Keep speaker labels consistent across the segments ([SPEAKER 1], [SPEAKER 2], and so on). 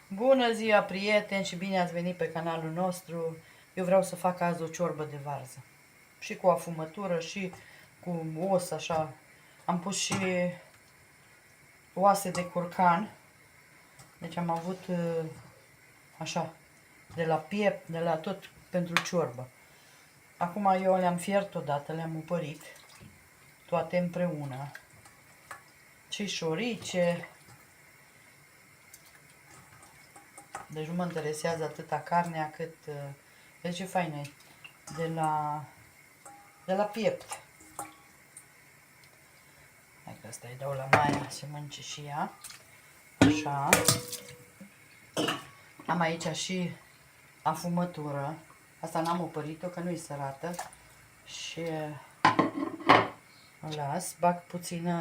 [SPEAKER 1] Bună ziua, prieteni, și bine ați venit pe canalul nostru. Eu vreau să fac azi o ciorbă de varză. Și cu afumătură și cu os, așa. Am pus și oase de curcan. Deci am avut așa, de la piept, de la tot pentru ciorbă. Acum eu le-am fiert odată, le-am upărit toate împreună. Și șorice. Deci nu mă interesează atâta carnea cât... Deci ce faină e. De la piept. Hai că asta îi dau la Maia să mănânce și ea. Așa. Am aici și afumătură. Asta n-am opărit-o că nu-i sărată. Și o las. Bag puțină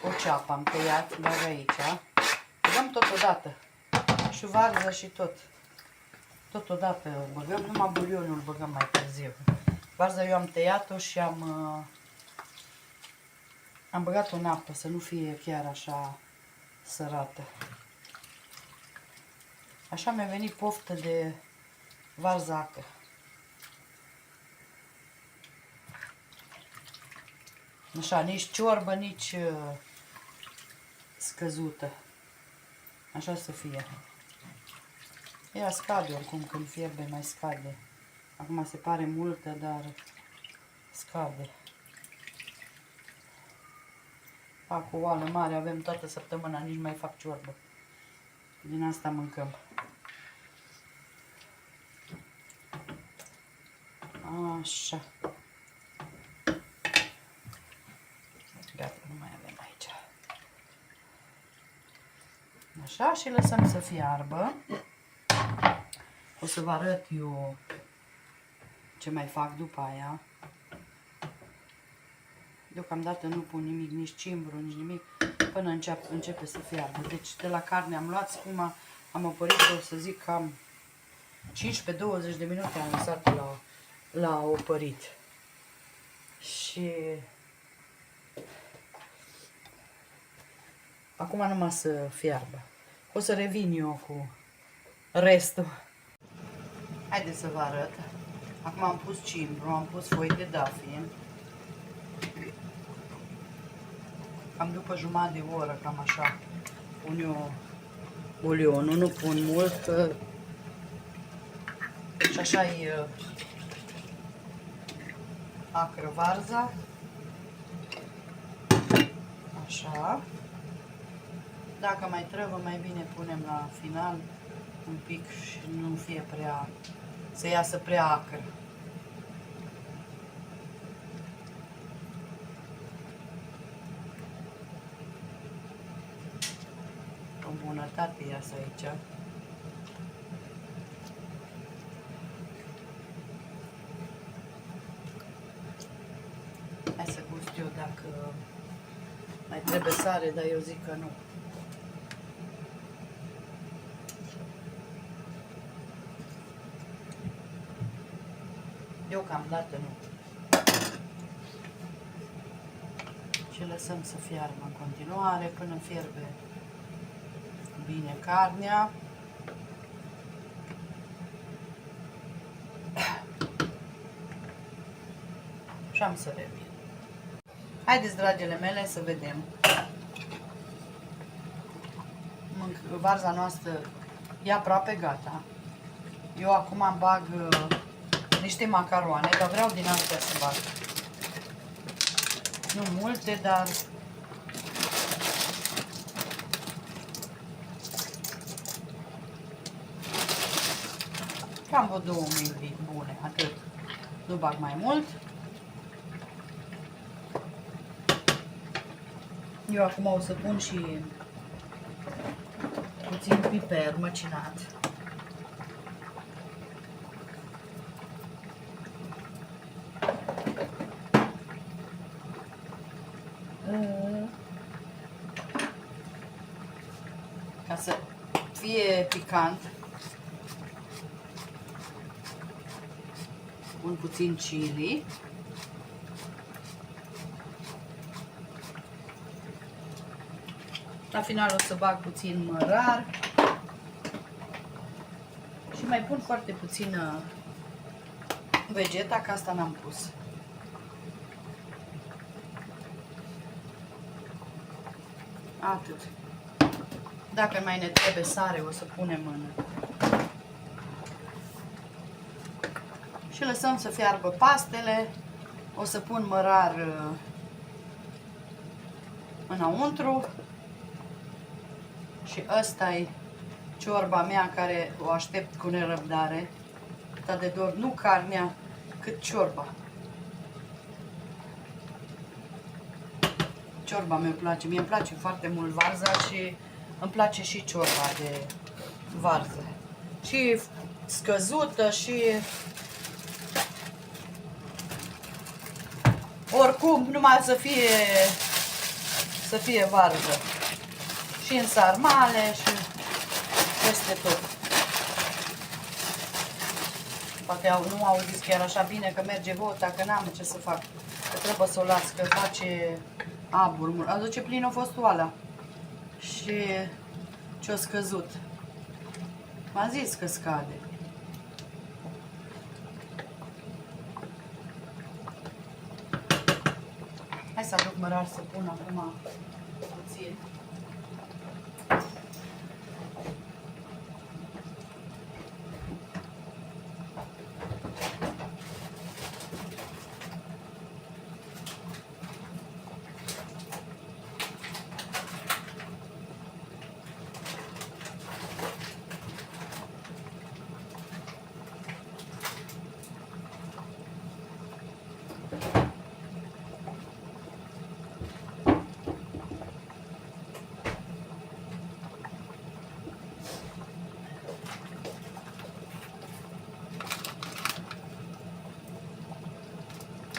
[SPEAKER 1] o ceapă. Am tăiat, bag aici. Băgăm totodată. Și varză și tot. Totodată băgăm, numai bulionul băgăm mai târziu. Varza eu am tăiat-o și am băgat-o în apă, să nu fie chiar așa sărată. Așa mi-a venit poftă de varzacă. Așa, nici ciorbă, nici scăzută. Așa să fie. Ea scade oricum, când fierbe mai scade. Acum se pare multă, dar scade. Fac o oală mare, avem toată săptămâna, nici mai fac ciorbă. Din asta mâncăm. Așa. Gata, nu mai avem aici. Așa, și lăsăm să fiarbă. O să vă arăt eu ce mai fac după aia. Deocamdată nu pun nimic, nici cimbru, nici nimic, până începe să fiarbă. Deci de la carne am luat spuma, am opărit-o, să zic, cam 15-20 de minute am lăsat la opărit. Și acum numai să fiarbă. O să revin eu cu restul. Haideți să vă arăt. Acum am pus cimbru, am pus foi de dafin. Cam după jumătate de oră, cam așa, pun eu bulionul, nu pun mult, că și așa e acră varza. Așa. Dacă mai trebuie, mai bine punem la final un pic și nu fie prea, să iasă prea acră. O bunătate iasă aici. Hai să gust eu dacă mai trebuie sare, dar eu zic că nu. Deocamdată nu. Și lăsăm să fiarbă în continuare până fierbe bine carnea. Și am să revin. Haideți, dragile mele, să vedem. Varza noastră e aproape gata. Eu acum bag niște macaroane, dar vreau din astea să bag. Nu multe, dar cam vreo 2 ml bune, atât. Nu bag mai mult. Eu acum o să pun și puțin piper măcinat. Ca să fie picant. Pun puțin chili. La final o să bag puțin mărar și mai pun foarte puțină vegeta, că asta n-am pus. Atât. Dacă mai ne trebuie sare, o să punem în... Și lăsăm să fiarbă pastele. O să pun mărar înăuntru. Și ăsta e ciorba mea care o aștept cu nerăbdare. Dar de dor nu carnea, cât ciorba. Ciorba mea îmi place. Mie îmi place foarte mult varza și îmi place și ciorba de varză. Și scăzută și oricum numai să fie varză. Și în sarmale și peste tot. Poate nu auziți chiar așa bine că merge vota, că n-am ce să fac. Că trebuie să o las, că face abur. Aduce plin a fost oala. Și ce-a scăzut. M-am zis că scade. Hai să aduc mărar să pun acum puțin.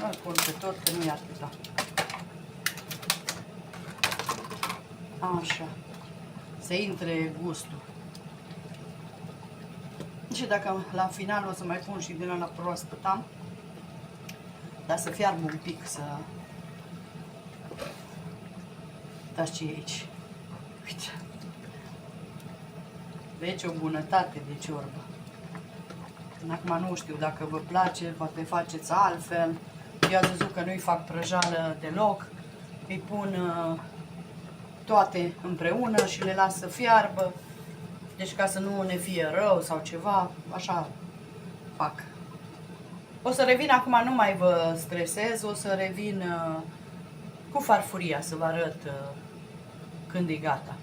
[SPEAKER 1] Îl pun pe tot, că nu e atâta. Așa. Să intre gustul. Și dacă la final o să mai pun și din ăla proaspăt, dar să fiarbă un pic, să... Uitați ce e aici. Uite. Deci o bunătate de ciorbă. Acum nu știu dacă vă place, poate faceți altfel. Eu am văzut că nu-i fac prăjală deloc. Îi pun toate împreună și le las să fiarbă. Deci ca să nu ne fie rău sau ceva, așa fac. O să revin acum, nu mai vă stresez, o să revin cu farfuria să vă arăt când e gata.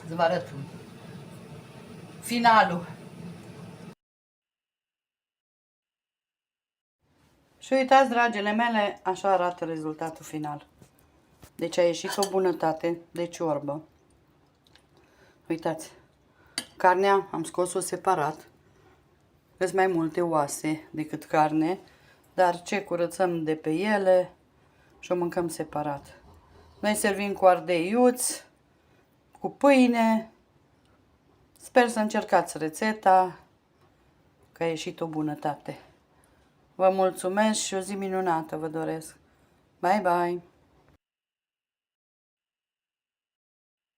[SPEAKER 1] Să vă arăt finalul. Și uitați, dragile mele, așa arată rezultatul final. Deci a ieșit o bunătate de ciorbă. Uitați, carnea am scos-o separat. Sunt mai multe oase decât carne, dar ce curățăm de pe ele și o mâncăm separat. Noi servim cu ardei iuți, cu pâine. Sper să încercați rețeta, că a ieșit o bunătate. Vă mulțumesc și o zi minunată vă doresc. Bye, bye!